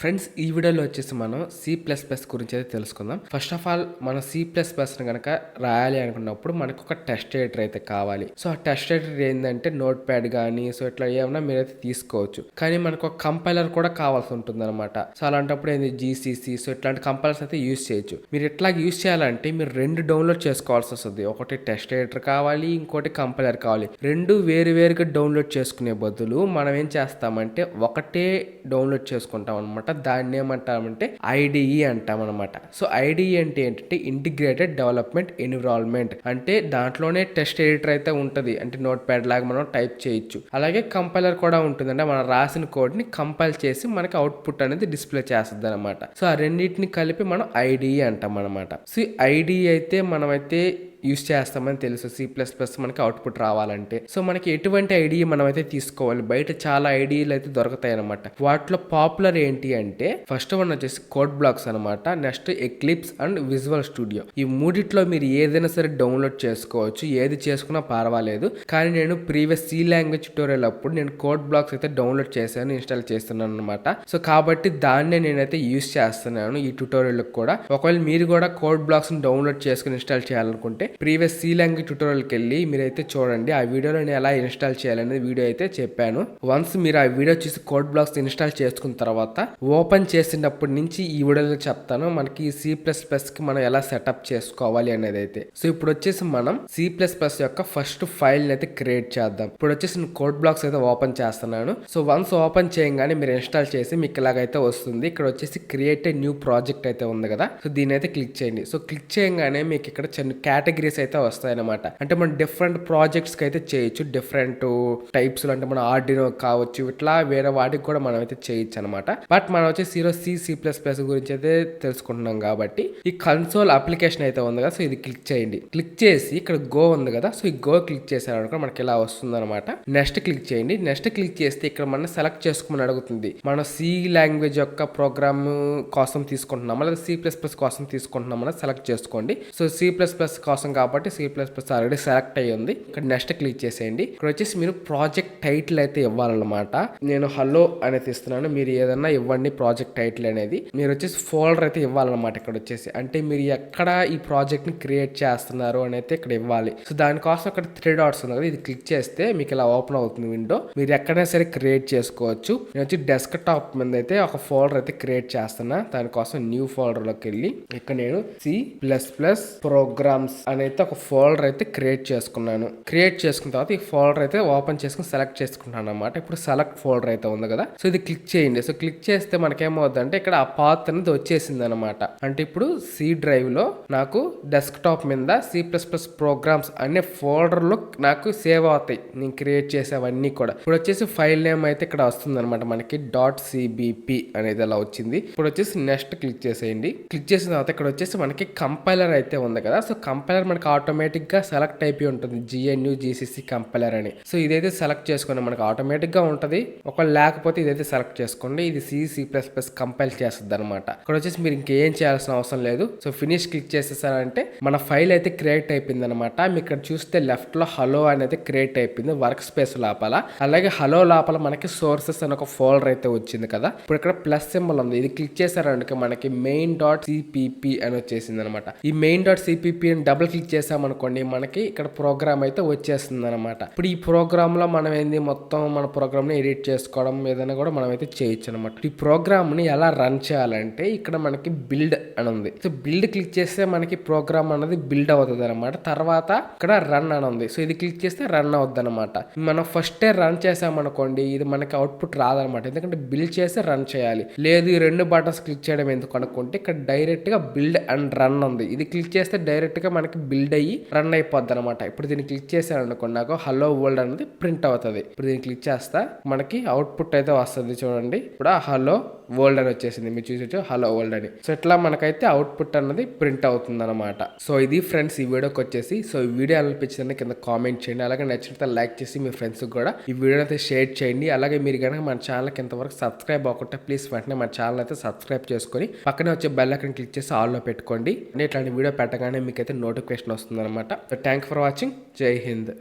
Friends ఈ వీడియోలో వచ్చేసి మనం C++ గురించి అయితే తెలుసుకుందాం. ఫస్ట్ ఆఫ్ ఆల్ మనం C++ని కనుక రాయాలి అనుకున్నప్పుడు మనకు ఒక టెస్ట్ ఎడిటర్ అయితే కావాలి. సో ఆ టెస్ట్ ఎడిటర్ ఏంటంటే నోట్ ప్యాడ్ కానీ సో ఇట్లా ఏమన్నా మీరైతే తీసుకోవచ్చు. కానీ మనకు ఒక కంపైలర్ కూడా కావాల్సి ఉంటుంది అనమాట. సో అలాంటప్పుడు ఏంది GCC సో ఇట్లాంటి కంపైలర్స్ అయితే యూస్ చేయొచ్చు. మీరు ఎట్లా యూస్ చేయాలంటే మీరు రెండు డౌన్లోడ్ చేసుకోవాల్సి వస్తుంది. ఒకటి టెస్ట్ ఎడిటర్ కావాలి, ఇంకోటి కంపైలర్ కావాలి. రెండు వేరుగా డౌన్లోడ్ చేసుకునే బదులు మనం ఏం చేస్తామంటే ఒకటే డౌన్లోడ్ చేసుకుంటాం అనమాట. దాన్ని ఏమంటామంటే IDE అంటాం అనమాట. సో IDE అంటే ఏంటంటే ఇంటిగ్రేటెడ్ డెవలప్మెంట్ ఎన్విరాన్మెంట్, అంటే దాంట్లోనే టెస్ట్ ఎడిటర్ అయితే ఉంటుంది. అంటే నోట్ ప్యాడ్ లాగా మనం టైప్ చేయొచ్చు. అలాగే కంపైలర్ కూడా ఉంటుంది. అంటే మనం రాసిన కోడ్ ని కంపైల్ చేసి మనకి అవుట్పుట్ అనేది డిస్ప్లే చేస్తుంది అనమాట. సో ఆ రెండింటిని కలిపి మనం IDE అంటాం అనమాట. సో IDE అయితే మనమైతే యూస్ చేస్తామని తెలుసు. C++ మనకి అవుట్పుట్ రావాలంటే సో మనకి ఎటువంటి ఐడియా మనం అయితే తీసుకోవాలి. బయట చాలా ఐడియాలు అయితే దొరుకుతాయి అనమాట. వాటిలో పాపులర్ ఏంటి అంటే ఫస్ట్ వన్ వచ్చేసి కోడ్ బ్లాక్స్ అనమాట. Next eclipse and visual studio. ఈ మూడిట్లో మీరు ఏదైనా సరే డౌన్లోడ్ చేసుకోవచ్చు, ఏది చేసుకున్నా పర్వాలేదు. కానీ నేను ప్రీవియస్ C లాంగ్వేజ్ ట్యూటోరియల్ అప్పుడు నేను కోడ్ బ్లాక్స్ అయితే డౌన్లోడ్ చేశాను, ఇన్స్టాల్ చేస్తున్నాను అనమాట. సో కాబట్టి దాన్నే నేనైతే యూస్ చేస్తున్నాను ఈ ట్యూటోరియల్ కూడా. ఒకవేళ మీరు కూడా కోడ్ బ్లాక్స్ డౌన్లోడ్ చేసుకుని ఇన్స్టాల్ చేయాలనుకుంటే ప్రీవియస్ C లాంగ్వేజ్ ట్యూటోరియల్కి వెళ్ళి మీరైతే చూడండి. ఆ వీడియోలో నేను ఎలా ఇన్స్టాల్ చేయాలనేది వీడియో అయితే చెప్పాను. వన్స్ మీరు ఆ వీడియో చూసి కోడ్ బ్లాక్స్ ఇన్స్టాల్ చేసుకున్న తర్వాత ఓపెన్ చేసినప్పటి నుంచి ఈ వీడియోలో చెప్తాను మనకి C++ కి మనం ఎలా సెటప్ చేసుకోవాలి అనేది అయితే. సో ఇప్పుడు వచ్చేసి మనం C++ యొక్క ఫస్ట్ ఫైల్ అయితే క్రియేట్ చేద్దాం. ఇప్పుడు వచ్చేసి నేను కోడ్ బ్లాక్స్ అయితే ఓపెన్ చేస్తున్నాను. సో వన్స్ ఓపెన్ చేయగానే మీరు ఇన్స్టాల్ చేసి మీకు ఇలాగైతే వస్తుంది. ఇక్కడ వచ్చేసి క్రియేట్ ఏ న్యూ ప్రాజెక్ట్ అయితే ఉంది కదా. సో దీని అయితే క్లిక్ చేయండి. సో క్లిక్ చేయగానే మీకు ఇక్కడ చిన్న కేటగిరీస్ అయితే వస్తాయన్నమాట. అంటే మనం డిఫరెంట్ ప్రాజెక్ట్స్ కి అయితే చేయొచ్చు. డిఫరెంట్ టైప్స్ లో అంటే మన ఆర్డినో కావచ్చు, ఇట్లా వేరే వాటికి కూడా మనం అయితే చేయొచ్చు అనమాట. బట్ మనం వచ్చేసి C++ గురించి అయితే తెలుసుకుంటున్నాం కాబట్టి ఈ కన్సోల్ అప్లికేషన్ అయితే ఉంది కదా. సో ఇది క్లిక్ చేయండి. క్లిక్ చేసి ఇక్కడ గో ఉంది కదా. సో ఈ గో క్లిక్ చేశారనుకో మనకి ఇలా వస్తుంది అనమాట. నెక్స్ట్ క్లిక్ చేయండి. నెక్స్ట్ క్లిక్ చేస్తే ఇక్కడ మనం సెలెక్ట్ చేసుకోమని అడుగుతుంది. మనం C లాంగ్వేజ్ యొక్క ప్రోగ్రామ్ కోసం తీసుకుంటున్నామా లేదా C++ కోసం తీసుకుంటున్నామా సెలెక్ట్ చేసుకోండి. సో C++ కోసం కాబట్టి C++ ఆల్రెడీ సెలెక్ట్ అయ్యి ఉంది. ఇక్కడ నెక్స్ట్ క్లిక్ చేసేయండి. ఇక్కడ వచ్చేసి మీరు ప్రాజెక్ట్ టైటిల్ అయితే ఇవ్వాలన్నమాట. నేను హలో అనేది ఇస్తున్నాను, మీరు ఏదన్నా ఇవ్వండి ప్రాజెక్ట్ టైటిల్ అనేది. మీరు వచ్చేసి ఫోల్డర్ అయితే ఇవ్వాలన్నమాట. ఇక్కడ వచ్చేసి అంటే మీరు ఎక్కడ ఈ ప్రాజెక్ట్ ని క్రియేట్ చేస్తున్నారు అని అయితే ఇక్కడ ఇవ్వాలి. సో దానికోసం అక్కడ 3 డాట్స్ ఉంది కదా, ఇది క్లిక్ చేస్తే మీకు ఇలా ఓపెన్ అవుతుంది విండో. మీరు ఎక్కడైనా సరే క్రియేట్ చేసుకోవచ్చు. నేను వచ్చి డెస్క్ టాప్ మీద అయితే ఒక ఫోల్డర్ అయితే క్రియేట్ చేస్తున్నా. దానికోసం న్యూ ఫోల్డర్ లోకి వెళ్ళి ఇక్కడ నేను C++ ప్రోగ్రామ్స్ అనేది ఒక ఫోల్డర్ అయితే క్రియేట్ చేసుకున్నాను. క్రియేట్ చేసుకున్న తర్వాత ఈ ఫోల్డర్ అయితే ఓపెన్ చేసుకుని సెలెక్ట్ చేసుకుంటాను అనమాట. ఇప్పుడు సెలెక్ట్ ఫోల్డర్ అయితే ఉంది కదా. సో ఇది క్లిక్ చేయండి. సో క్లిక్ చేస్తే మనకేమవుతుంది అంటే ఇక్కడ ఆ పాత్ అనేది వచ్చేసింది అనమాట. అంటే ఇప్పుడు C డ్రైవ్ లో నాకు డెస్క్ టాప్ మీద C++ ప్రోగ్రామ్స్ అనే ఫోల్డర్ లో నాకు సేవ్ అవుతాయి నేను క్రియేట్ చేసేవన్నీ కూడా. ఇప్పుడు వచ్చేసి ఫైల్ నేమ్ అయితే ఇక్కడ వస్తుంది అనమాట. మనకి .cbp అనేది అలా వచ్చింది. ఇప్పుడు వచ్చేసి నెక్స్ట్ క్లిక్ చేసేయండి. క్లిక్ చేసిన తర్వాత ఇక్కడ వచ్చేసి మనకి కంపైలర్ అయితే ఉంది కదా. సో కంపైలర్ మనకి ఆటోమేటిక్ గా సెలెక్ట్ అయిపోయి ఉంటుంది GNU GCC కంపైలర్ అని. సో ఇదైతే సెలెక్ట్ చేసుకోండి, మనకి ఆటోమేటిక్ గా ఉంటది. ఒకవేళ లేకపోతే ఇదైతే సెలెక్ట్ చేసుకోండి. ఇది C++ కంపైల్ చేస్తుంది అనమాట. ఇక్కడ వచ్చేసి మీరు ఇంకేం చేయాల్సిన అవసరం లేదు. సో ఫినిష్ క్లిక్ చేసేసారంటే మన ఫైల్ అయితే క్రియేట్ అయిపోయింది అనమాట. మీకు ఇక్కడ చూస్తే లెఫ్ట్ లో హలో అనేది క్రియేట్ అయిపోయింది వర్క్ స్పేస్ లోపల. అలాగే హలో లోపల మనకి సోర్సెస్ అని ఒక ఫోల్డర్ అయితే వచ్చింది కదా. ఇప్పుడు ఇక్కడ ప్లస్ సింబల్ ఉంది, ఇది క్లిక్ చేశారంటే మనకి main.cpp అని వచ్చేసింది అనమాట. ఈ main.cpp అని డబుల్ క్లిక్ చేసామనుకోండి మనకి ఇక్కడ ప్రోగ్రామ్ అయితే వచ్చేస్తుంది అనమాట. ఇప్పుడు ఈ ప్రోగ్రామ్ లో మనం ఏంది మొత్తం మన ప్రోగ్రామ్ ని ఎడిట్ చేసుకోవడం ఏదైనా కూడా మనం అయితే చేయొచ్చు అనమాట. ఈ ప్రోగ్రామ్ ని ఎలా రన్ చేయాలంటే ఇక్కడ మనకి బిల్డ్ అని ఉంది. సో బిల్డ్ క్లిక్ చేస్తే మనకి ప్రోగ్రామ్ అనేది బిల్డ్ అవుతుంది అనమాట. తర్వాత ఇక్కడ రన్ అని ఉంది. సో ఇది క్లిక్ చేస్తే రన్ అవుద్ది అనమాట. మనం ఫస్టే రన్ చేసామనుకోండి ఇది మనకి అవుట్పుట్ రాదనమాట. ఎందుకంటే బిల్డ్ చేసి రన్ చేయాలి. లేదు ఈ రెండు బటన్స్ క్లిక్ చేయడం ఎందుకు అనుకుంటే ఇక్కడ డైరెక్ట్ గా బిల్డ్ అండ్ రన్ ఉంది. ఇది క్లిక్ చేస్తే డైరెక్ట్ గా మనకి బిల్డ్ అయ్యి రన్ అయిపోద్ది అనమాట. ఇప్పుడు దీన్ని క్లిక్ చేశాను అనుకోండి నాకు హలో వరల్డ్ అనేది ప్రింట్ అవుతుంది. ఇప్పుడు దీన్ని క్లిక్ చేస్తా మనకి అవుట్పుట్ అయితే వస్తుంది చూడండి. ఇప్పుడు హలో వరల్డ్ అని వచ్చేసింది, మీరు చూసి హలో వరల్డ్ అని. సో ఇట్లా మనకైతే అవుట్పుట్ అన్నది ప్రింట్ అవుతుంది అనమాట. సో ఇది ఫ్రెండ్స్ ఈ వీడియోకి వచ్చేసి. సో ఈ వీడియో అనిపించిందని కింద కామెంట్ చేయండి. అలాగే నచ్చితే లైక్ చేసి మీ ఫ్రెండ్స్ కూడా ఈ వీడియో అయితే షేర్ చేయండి. అలాగే మీరు కనుక మన ఛానల్కి ఇంతవరకు సబ్స్క్రైబ్ అవ్వకుంటే ప్లీజ్ వెంటనే మన ఛానల్ అయితే సబ్స్క్రైబ్ చేసుకొని పక్కనే వచ్చే బెల్ ఐకాన్ క్లిక్ చేసి ఆల్లో పెట్టుకోండి. ఇట్లాంటి వీడియో పెట్టగానే మీకు అయితే నోటిఫికేషన్ వస్తుంది అనమాట. So thank for watching. జై హింద్.